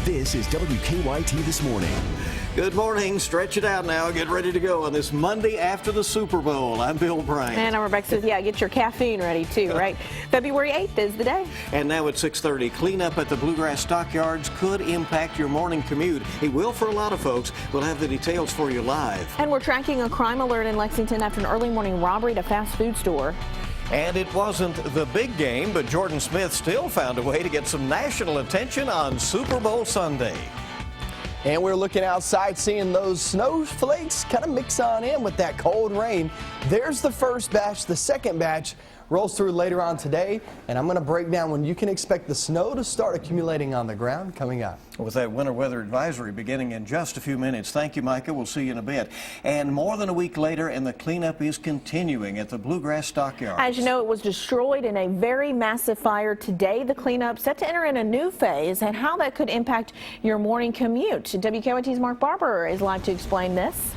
This is WKYT This Morning. Good morning. Stretch it out now. Get ready to go on this Monday after the Super Bowl. I'm Bill Bryant. And I'm Rebecca Smith. Yeah, get your caffeine ready too, right? February 8th is the day. And now at 6:30, cleanup at the Bluegrass Stockyards could impact your morning commute. It will for a lot of folks. We'll have the details for you live. And we're tracking a crime alert in Lexington after an early morning robbery at a fast food store. And it wasn't the big game, but Jordan Smith still found a way to get some national attention on Super Bowl Sunday. And we're looking outside, seeing those snowflakes kind of mix on in with that cold rain. There's the first batch. The second batch rolls through later on today, and I'm going to break down when you can expect the snow to start accumulating on the ground coming up. With that winter weather advisory beginning in just a few minutes. Thank you, Micah. We'll see you in a bit. And more than a week later, and the cleanup is continuing at the Bluegrass Stockyards. As you know, it was destroyed in a very massive fire today. The cleanup set to enter in a new phase and how that could impact your morning commute. WKYT's Mark Barber is live to explain this.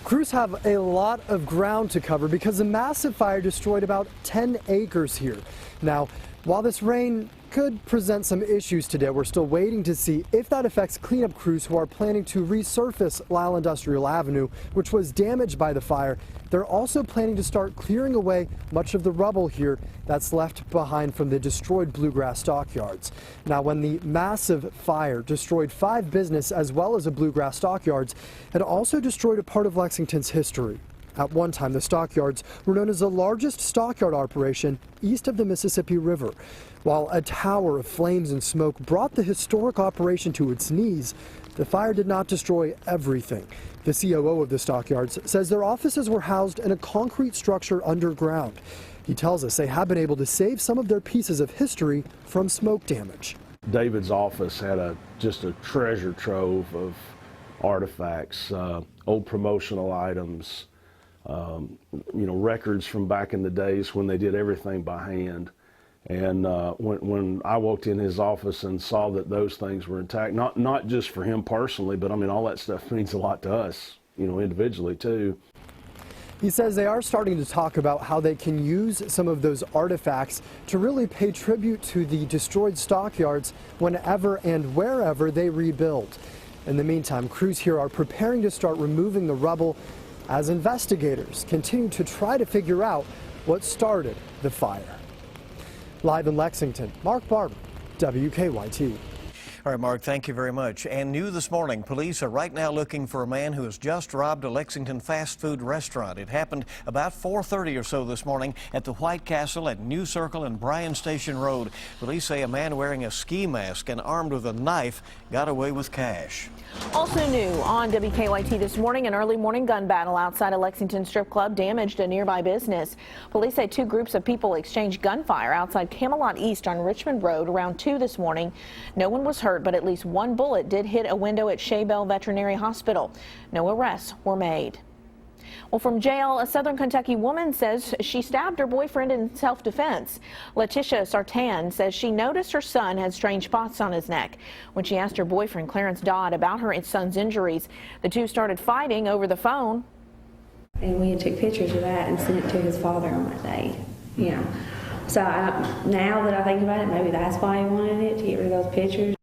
Crews have a lot of ground to cover because a massive fire destroyed about 10 acres here. Now, while this rain could present some issues today, we're still waiting to see if that affects cleanup crews who are planning to resurface Lyle Industrial Avenue, which was damaged by the fire. They're also planning to start clearing away much of the rubble here that's left behind from the destroyed Bluegrass Stockyards. Now, when the massive fire destroyed 5 businesses as well as a Bluegrass Stockyards, it also destroyed a part of Lexington's history. At one time, the stockyards were known as the largest stockyard operation east of the Mississippi River. While a tower of flames and smoke brought the historic operation to its knees, the fire did not destroy everything. The COO of the stockyards says their offices were housed in a concrete structure underground. He tells us they have been able to save some of their pieces of history from smoke damage. David's office had just a treasure trove of artifacts, old promotional items, records from back in the days when they did everything by hand. And when I walked in his office and saw that those things were intact, not just for him personally, but I mean, all that stuff means a lot to us, individually too. He says they are starting to talk about how they can use some of those artifacts to really pay tribute to the destroyed stockyards whenever and wherever they rebuild. In the meantime, crews here are preparing to start removing the rubble as investigators continue to try to figure out what started the fire. Live in Lexington, Mark Barber, WKYT. All right, Mark, thank you very much. And new this morning, police are right now looking for a man who has just robbed a Lexington fast food restaurant. It happened about 4:30 or so this morning at the White Castle at New Circle and Bryan Station Road. Police say a man wearing a ski mask and armed with a knife got away with cash. Also new on WKYT this morning, an early morning gun battle outside a Lexington strip club damaged a nearby business. Police say 2 groups of people exchanged gunfire outside Camelot East on Richmond Road around 2 this morning. No one was hurt, but at least 1 bullet did hit a window at Shaybell Veterinary Hospital. No arrests were made. Well, from jail, a Southern Kentucky woman says she stabbed her boyfriend in self-defense. Letitia Sartan says she noticed her son had strange spots on his neck. When she asked her boyfriend, Clarence Dodd, about her son's injuries, the two started fighting over the phone. And we had took pictures of that and sent it to his father on that day, So now that I think about it, maybe that's why he wanted it, to get rid of those pictures.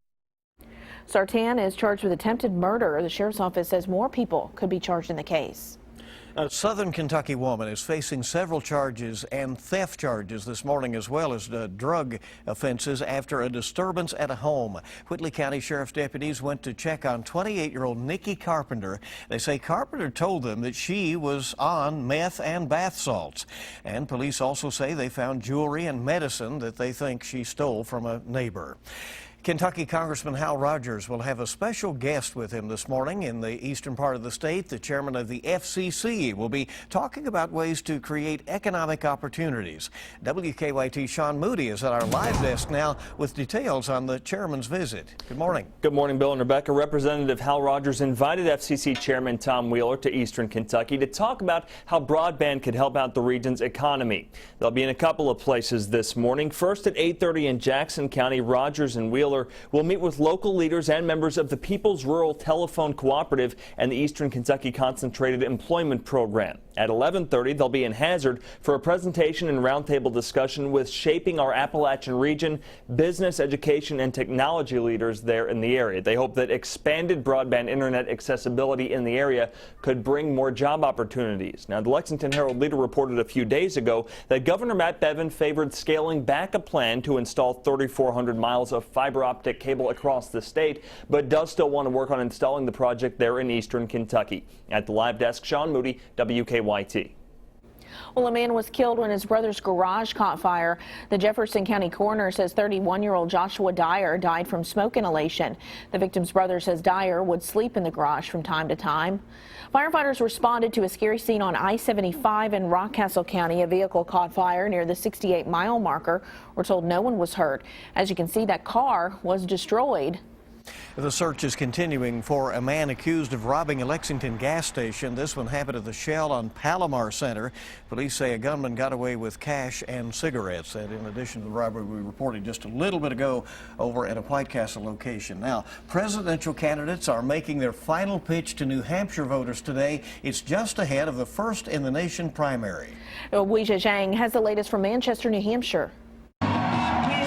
Sartan is charged with attempted murder. The sheriff's office says more people could be charged in the case. A Southern Kentucky woman is facing several charges and theft charges this morning, as well as drug offenses after a disturbance at a home. Whitley County Sheriff's deputies went to check on 28-year-old Nikki Carpenter. They say Carpenter told them that she was on meth and bath salts. And police also say they found jewelry and medicine that they think she stole from a neighbor. Kentucky Congressman Hal Rogers will have a special guest with him this morning in the eastern part of the state. The chairman of the FCC will be talking about ways to create economic opportunities. WKYT Sean Moody is at our live desk now with details on the chairman's visit. Good morning. Good morning, Bill and Rebecca. Representative Hal Rogers invited FCC Chairman Tom Wheeler to eastern Kentucky to talk about how broadband could help out the region's economy. They'll be in a couple of places this morning. First at 8:30 in Jackson County, Rogers and Wheeler will meet with local leaders and members of the People's Rural Telephone Cooperative and the Eastern Kentucky Concentrated Employment Program. At 11:30, they'll be in Hazard for a presentation and roundtable discussion with Shaping Our Appalachian Region, business, education, and technology leaders there in the area. They hope that expanded broadband internet accessibility in the area could bring more job opportunities. Now, the Lexington Herald-Leader reported a few days ago that Governor Matt Bevin favored scaling back a plan to install 3,400 miles of fiber optic cable across the state, but does still want to work on installing the project there in eastern Kentucky. At the live desk, Sean Moody, WKYT. Well, a man was killed when his brother's garage caught fire. The Jefferson County coroner says 31-year-old Joshua Dyer died from smoke inhalation. The victim's brother says Dyer would sleep in the garage from time to time. Firefighters responded to a scary scene on I-75 in Rockcastle County. A vehicle caught fire near the 68-mile marker. We're told no one was hurt. As you can see, that car was destroyed. The search is continuing for a man accused of robbing a Lexington gas station. This one happened at the Shell on Palomar Center. Police say a gunman got away with cash and cigarettes. That in addition to the robbery we reported just a little bit ago over at a White Castle location. Now, presidential candidates are making their final pitch to New Hampshire voters today. It's just ahead of the first in the nation primary. Weijia Zhang has the latest from Manchester, New Hampshire.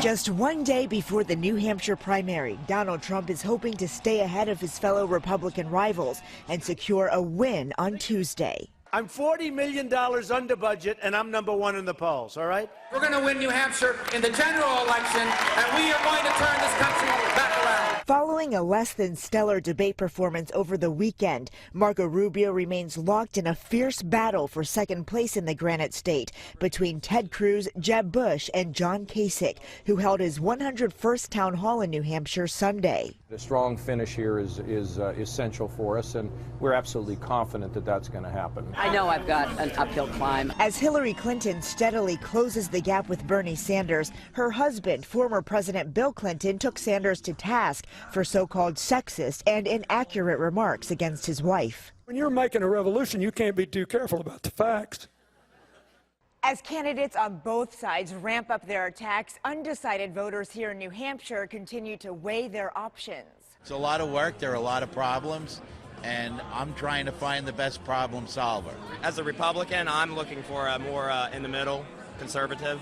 Just one day before the New Hampshire primary, Donald Trump is hoping to stay ahead of his fellow Republican rivals and secure a win on Tuesday. I'm $40 million under budget, and I'm #1 in the polls, all right? We're going to win New Hampshire in the general election, and we are going to turn this country back around. Following a less than stellar debate performance over the weekend, Marco Rubio remains locked in a fierce battle for second place in the Granite State between Ted Cruz, Jeb Bush, and John Kasich, who held his 101st town hall in New Hampshire Sunday. A strong finish here is essential for us, and we're absolutely confident that that's going to happen. I know I've got an uphill climb. As Hillary Clinton steadily closes the gap with Bernie Sanders, her husband, former President Bill Clinton, took Sanders to task for so-called sexist and inaccurate remarks against his wife. When you're making a revolution, you can't be too careful about the facts. As candidates on both sides ramp up their attacks, undecided voters here in New Hampshire continue to weigh their options. It's a lot of work, there are a lot of problems, and I'm trying to find the best problem solver. As a Republican, I'm looking for a more in the middle, conservative,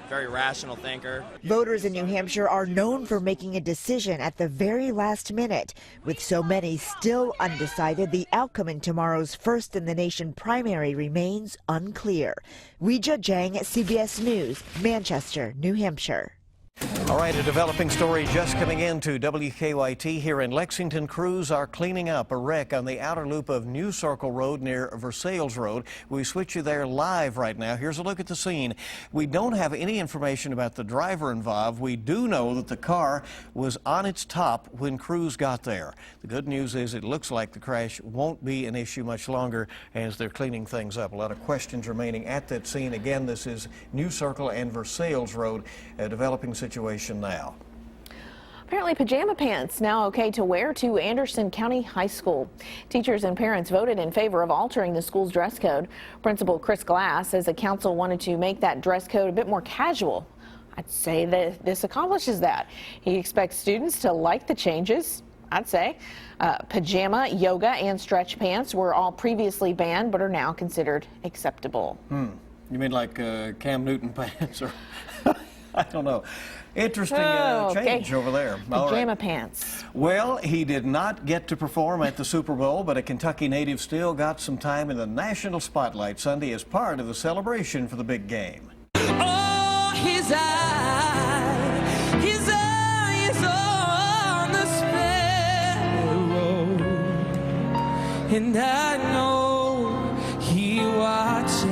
very rational thinker. Voters in New Hampshire are known for making a decision at the very last minute. With so many still undecided, the outcome in tomorrow's first in the nation primary remains unclear. Weijia Zhang, CBS News, Manchester, New Hampshire. All right, a developing story just coming into WKYT here in Lexington. Crews are cleaning up a wreck on the outer loop of New Circle Road near Versailles Road. We switch you there live right now. Here's a look at the scene. We don't have any information about the driver involved. We do know that the car was on its top when crews got there. The good news is it looks like the crash won't be an issue much longer as they're cleaning things up. A lot of questions remaining at that scene. Again, this is New Circle and Versailles Road, a developing situation now. Apparently pajama pants now okay to wear to Anderson County High School. Teachers and parents voted in favor of altering the school's dress code. Principal Chris Glass says the council wanted to make that dress code a bit more casual. I'd say that this accomplishes that. He expects students to like the changes. I'd say pajama, yoga, and stretch pants were all previously banned but are now considered acceptable. You mean like Cam Newton pants or I don't know. Interesting change over there. Pajama pants. Well, he did not get to perform at the Super Bowl, but a Kentucky native still got some time in the national spotlight Sunday as part of the celebration for the big game. Oh, his eye is on the sparrow, and I know he watches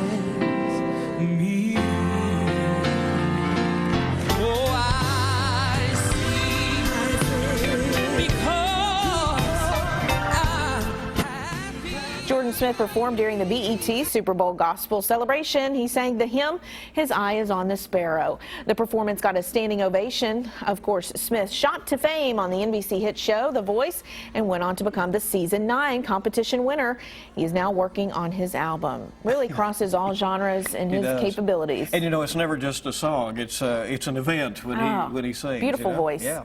me. Jordan Smith performed during the BET Super Bowl Gospel Celebration. He sang the hymn, His Eye is on the Sparrow. The performance got a standing ovation. Of course, Smith shot to fame on the NBC hit show The Voice and went on to become the season 9 competition winner. He is now working on his album. Really crosses all genres in his capabilities. And you know, it's never just a song. It's an event when he sings. Beautiful voice. Yeah.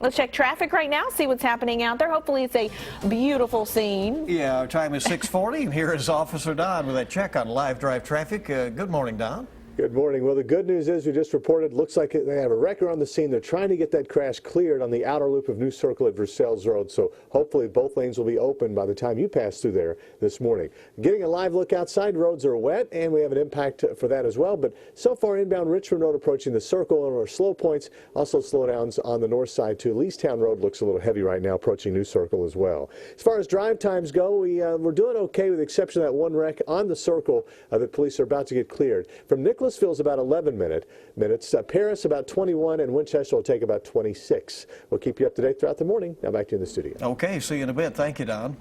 Let's check traffic right now, see what's happening out there. Hopefully it's a beautiful scene. Yeah, our time is 6:40, and here is Officer Don with a check on live drive traffic. Good morning, Don. Good morning. Well, the good news is we just reported, looks like they have a wrecker on the scene. They're trying to get that crash cleared on the outer loop of New Circle at Versailles Road. So hopefully both lanes will be open by the time you pass through there this morning. Getting a live look outside, roads are wet, and we have an impact for that as well. But so far, inbound Richmond Road approaching the Circle and our slow points. Also slowdowns on the north side too. Leestown Road looks a little heavy right now, approaching New Circle as well. As far as drive times go, we're doing okay with the exception of that one wreck on the Circle that police are about to get cleared. From Nicholasville's about 11 minutes. Paris about 21, and Winchester will take about 26. We'll keep you up to date throughout the morning. Now back to you in the studio. Okay, see you in a bit. Thank you, Don.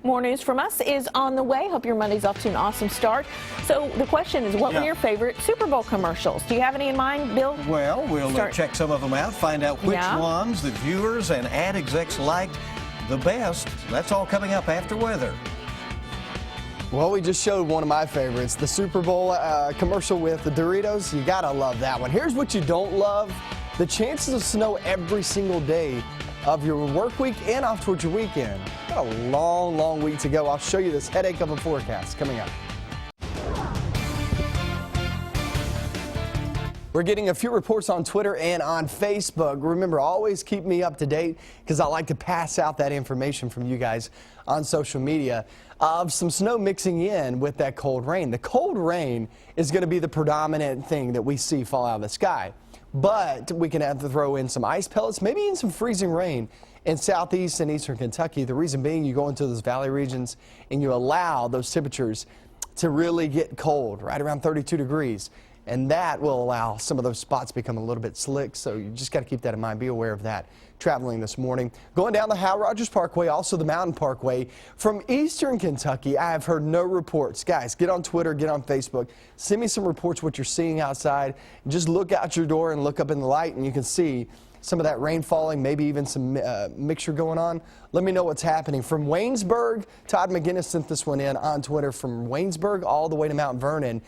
More news from us is on the way. Hope your Monday's off to an awesome start. So the question is, what were your favorite Super Bowl commercials? Do you have any in mind, Bill? Well, we'll check some of them out, find out which ones the viewers and ad execs liked the best. That's all coming up after weather. Well, we just showed one of my favorites, the Super Bowl commercial with the Doritos. You gotta love that one. Here's what you don't love: the chances of snow every single day of your work week and off towards your weekend. Got a long, long week to go. I'll show you this headache of a forecast coming up. We're getting a few reports on Twitter and on Facebook. Remember, always keep me up to date because I like to pass out that information from you guys on social media of some snow mixing in with that cold rain. The cold rain is going to be the predominant thing that we see fall out of the sky. But we can have to throw in some ice pellets, maybe even some freezing rain in southeast and eastern Kentucky. The reason being, you go into those valley regions and you allow those temperatures to really get cold, right around 32 degrees. And that will allow some of those spots to become a little bit slick. So you just got to keep that in mind. Be aware of that traveling this morning. Going down the Hal Rogers Parkway, also the Mountain Parkway. From eastern Kentucky, I have heard no reports. Guys, get on Twitter, get on Facebook. Send me some reports what you're seeing outside. Just look out your door and look up in the light, and you can see some of that rain falling, maybe even some mixture going on. Let me know what's happening. From Waynesburg, Todd McGinnis sent this one in on Twitter. From Waynesburg all the way to Mount Vernon.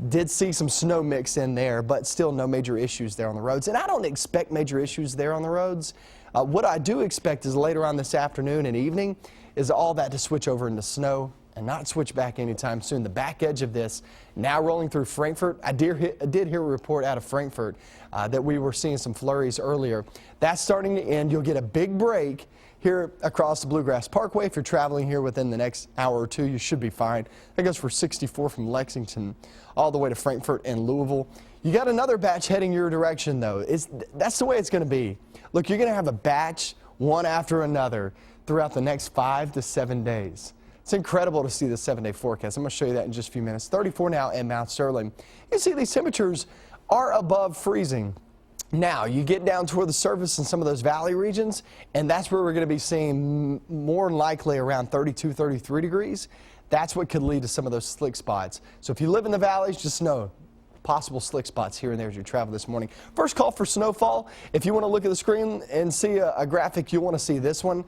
Did see some snow mix in there, but still no major issues there on the roads. And I don't expect major issues there on the roads. What I do expect is later on this afternoon and evening is all that to switch over into snow and not switch back anytime soon. The back edge of this now rolling through Frankfort. I did hear a report out of Frankfort that we were seeing some flurries earlier. That's starting to end. You'll get a big break here across the Bluegrass Parkway. If you're traveling here within the next hour or two, you should be fine. That goes for 64 from Lexington all the way to Frankfort and Louisville. You got another batch heading your direction, though. That's the way it's going to be. Look, you're going to have a batch one after another throughout the next 5 to 7 days. It's incredible to see the 7-day forecast. I'm going to show you that in just a few minutes. 34 now in Mount Sterling. You see these temperatures are above freezing. Now, you get down toward the surface in some of those valley regions, and that's where we're going to be seeing more than likely around 32, 33 degrees. That's what could lead to some of those slick spots. So if you live in the valleys, just know possible slick spots here and there as you travel this morning. First call for snowfall. If you want to look at the screen and see a graphic, you'll want to see this one.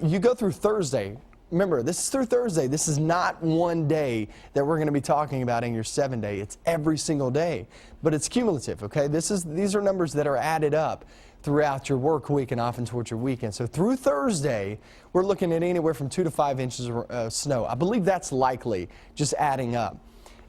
You go through Thursday. Remember, this is through Thursday. This is not one day that we're going to be talking about in your 7-day. It's every single day, but it's cumulative, okay? These are numbers that are added up throughout your work week and often towards your weekend. So through Thursday, we're looking at anywhere from 2 to 5 inches of snow. I believe that's likely, just adding up.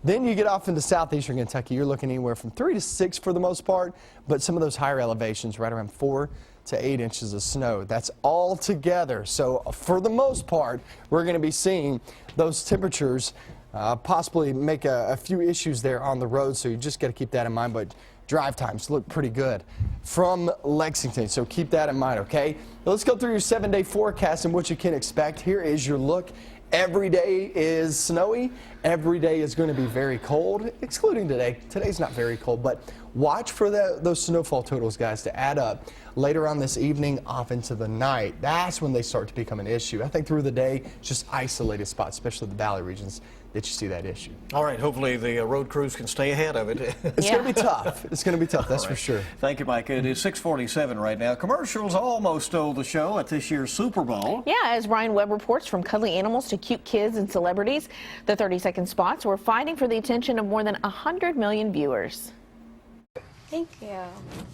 Then you get off into southeastern Kentucky. You're looking anywhere from 3 to 6 for the most part, but some of those higher elevations right around 4 to 8 inches of snow. That's all together. So for the most part, we're going to be seeing those temperatures possibly make a few issues there on the road. So you just got to keep that in mind. But drive times look pretty good from Lexington. So keep that in mind, okay? Now let's go through your 7-day forecast and what you can expect. Here is your look. Every day is snowy. Every day is going to be very cold, excluding today. Today's not very cold, but watch for those snowfall totals, guys, to add up later on this evening off into the night. That's when they start to become an issue. I think through the day, just isolated spots, especially the valley regions, that you see that issue. All right, hopefully the road crews can stay ahead of it. It's going to be tough. It's going to be tough, that's for sure. Thank you, Mike. It is 6:47 right now. Commercials almost stole the show at this year's Super Bowl. Yeah, as Brian Webb reports, from cuddly animals to cute kids and celebrities, the 30-second spots were fighting for the attention of more than 100 million viewers. Thank you.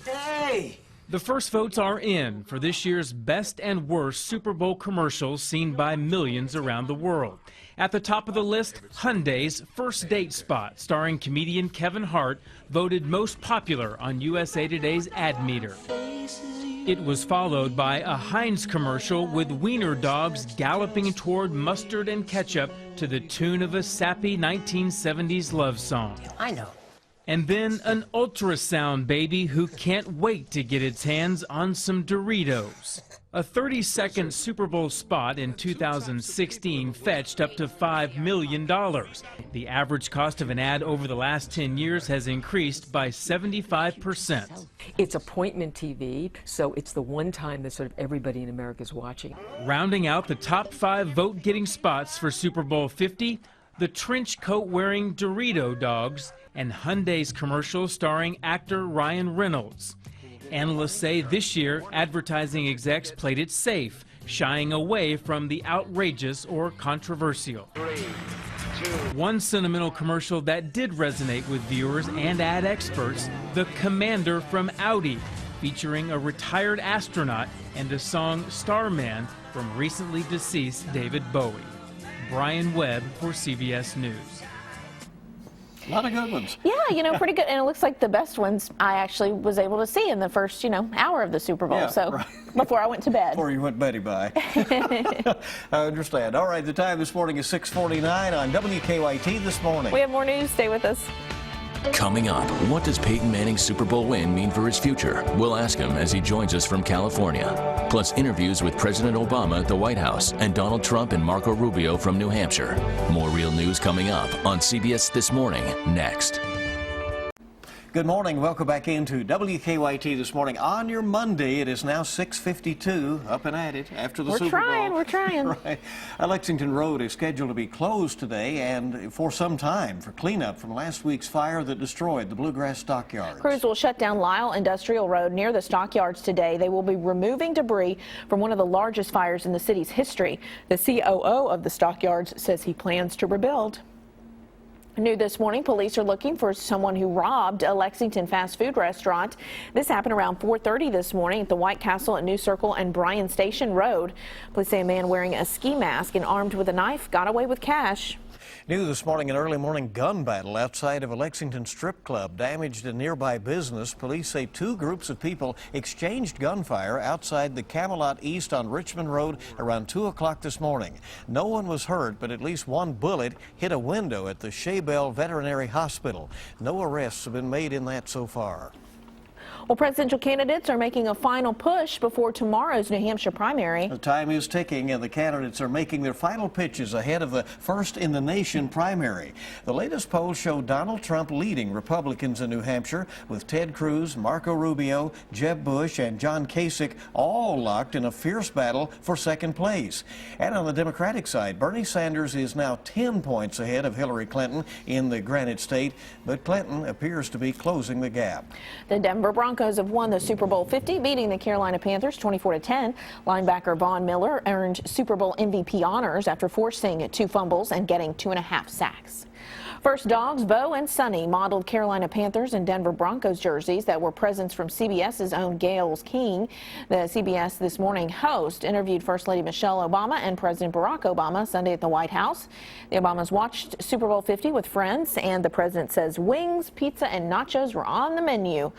Hey, The first votes are in for this year's best and worst Super Bowl commercials seen by millions around the world. At the top of the list, Hyundai's First Date spot, starring comedian Kevin Hart, voted most popular on USA Today's ad meter. It was followed by a Heinz commercial with wiener dogs galloping toward mustard and ketchup to the tune of a sappy 1970s love song. I know. And then an ultrasound baby who can't wait to get its hands on some Doritos. A 30-second Super Bowl spot in 2016 fetched up to $5 million. The average cost of an ad over the last 10 years has increased by 75%. It's appointment TV, so it's the one time that sort of everybody in America is watching. Rounding out the top 5 vote-getting spots for Super Bowl 50, the trench coat-wearing Dorito dogs and Hyundai's commercial starring actor Ryan Reynolds. Analysts say this year, advertising execs played it safe, shying away from the outrageous or controversial. One sentimental commercial that did resonate with viewers and ad experts, the Commander from Audi, featuring a retired astronaut and a song Starman from recently deceased David Bowie. Brian Webb for CBS News. A lot of good ones. Yeah, pretty good. And it looks like the best ones I actually was able to see in the first, hour of the Super Bowl. Yeah, so right. Before I went to bed. Before you went Betty by. I understand. All right, the time this morning is 6:49 on WKYT This Morning. We have more news. Stay with us. Coming up, what does Peyton Manning's Super Bowl win mean for his future? We'll ask him as he joins us from California. Plus interviews with President Obama at the White House and Donald Trump and Marco Rubio from New Hampshire. More real news coming up on CBS This Morning, next. Good morning. Welcome back into WKYT This Morning. On your Monday, it is now 6:52, up and at it after the Super Bowl. We're trying. Right. Lexington Road is scheduled to be closed today and for some time for cleanup from last week's fire that destroyed the Bluegrass Stockyards. Crews will shut down Lyle Industrial Road near the stockyards today. They will be removing debris from one of the largest fires in the city's history. The COO of the stockyards says he plans to rebuild. New this morning, police are looking for someone who robbed a Lexington fast food restaurant. This happened around 4:30 this morning at the White Castle at New Circle and Bryan Station Road. Police say a man wearing a ski mask and armed with a knife got away with cash. New this morning, an early morning gun battle outside of a Lexington strip club damaged a nearby business. Police say 2 groups of people exchanged gunfire outside the Camelot East on Richmond Road around 2 o'clock this morning. No one was hurt, but at least one bullet hit a window at the Shaybell Veterinary Hospital. No arrests have been made in that so far. Well, presidential candidates are making a final push before tomorrow's New Hampshire primary. The time is ticking, and the candidates are making their final pitches ahead of the first-in-the-nation primary. The latest polls show Donald Trump leading Republicans in New Hampshire, with Ted Cruz, Marco Rubio, Jeb Bush, and John Kasich all locked in a fierce battle for second place. And on the Democratic side, Bernie Sanders is now 10 points ahead of Hillary Clinton in the Granite State, but Clinton appears to be closing the gap. The Denver Broncos have won the Super Bowl 50, beating the Carolina Panthers 24-10. Linebacker Von Miller earned Super Bowl MVP honors after forcing 2 fumbles and getting 2.5 sacks. First dogs, Bo and Sonny, modeled Carolina Panthers and Denver Broncos jerseys that were presents from CBS's own Gail's King. The CBS This Morning host interviewed First Lady Michelle Obama and President Barack Obama Sunday at the White House. The Obamas watched Super Bowl 50 with friends, and the president says wings, pizza, and nachos were on the menu.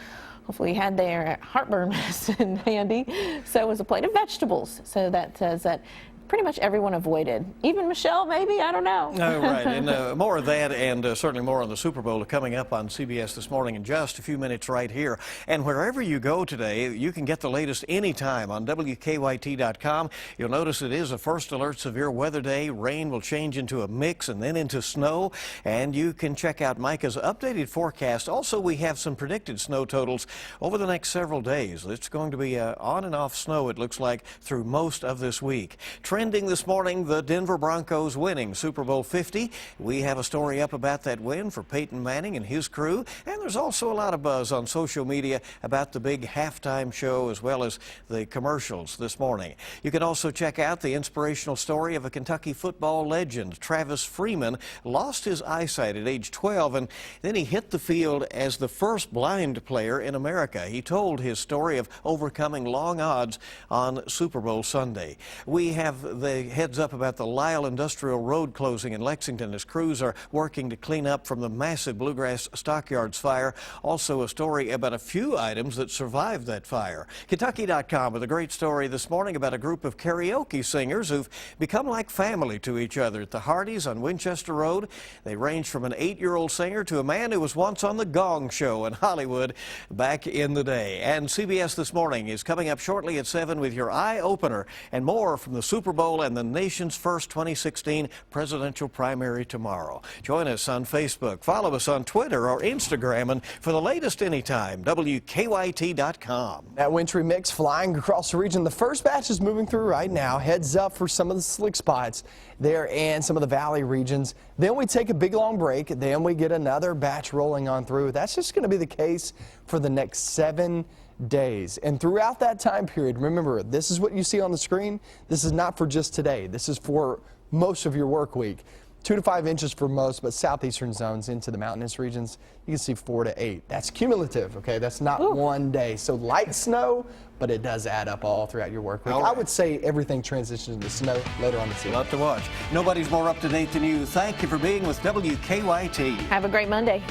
Hopefully you had their heartburn medicine handy. So was a plate of vegetables. So that says that pretty much everyone avoided. Even Michelle, maybe? I don't know. Oh, right. And more of that and certainly more on the Super Bowl coming up on CBS This Morning in just a few minutes right here. And wherever you go today, you can get the latest anytime on WKYT.com. You'll notice it is a first alert severe weather day. Rain will change into a mix and then into snow. And you can check out Micah's updated forecast. Also, we have some predicted snow totals over the next several days. It's going to be on and off snow, it looks like, through most of this week. Trending this morning, the Denver Broncos winning Super Bowl 50. We have a story up about that win for Peyton Manning and his crew, and there's also a lot of buzz on social media about the big halftime show as well as the commercials this morning. You can also check out the inspirational story of a Kentucky football legend. Travis Freeman lost his eyesight at age 12, and then he hit the field as the first blind player in America. He told his story of overcoming long odds on Super Bowl Sunday. We have the heads up about the Lyle Industrial Road closing in Lexington as crews are working to clean up from the massive Bluegrass Stockyards fire. Also a story about a few items that survived that fire. Kentucky.com with a great story this morning about a group of karaoke singers who've become like family to each other at the Hardys on Winchester Road. They range from an 8-year-old singer to a man who was once on the Gong Show in Hollywood back in the day. And CBS This Morning is coming up shortly at 7 with your eye opener and more from the Super Bowl and the nation's first 2016 presidential primary tomorrow. Join us on Facebook, follow us on Twitter or Instagram, and for the latest anytime, WKYT.com. That wintry mix flying across the region. The first batch is moving through right now. Heads up for some of the slick spots there and some of the valley regions. Then we take a big long break. Then we get another batch rolling on through. That's just going to be the case for the next 7 days. And throughout that time period, remember, this is what you see on the screen. This is not for just today. This is for most of your work week. 2 to 5 inches for most, but southeastern zones into the mountainous regions, you can see 4 to 8. That's cumulative, okay? That's not one day. So light snow, but it does add up all throughout your work week. I would say everything transitions into snow later on this evening. Love to watch. Nobody's more up to date than you. Thank you for being with WKYT. Have a great Monday.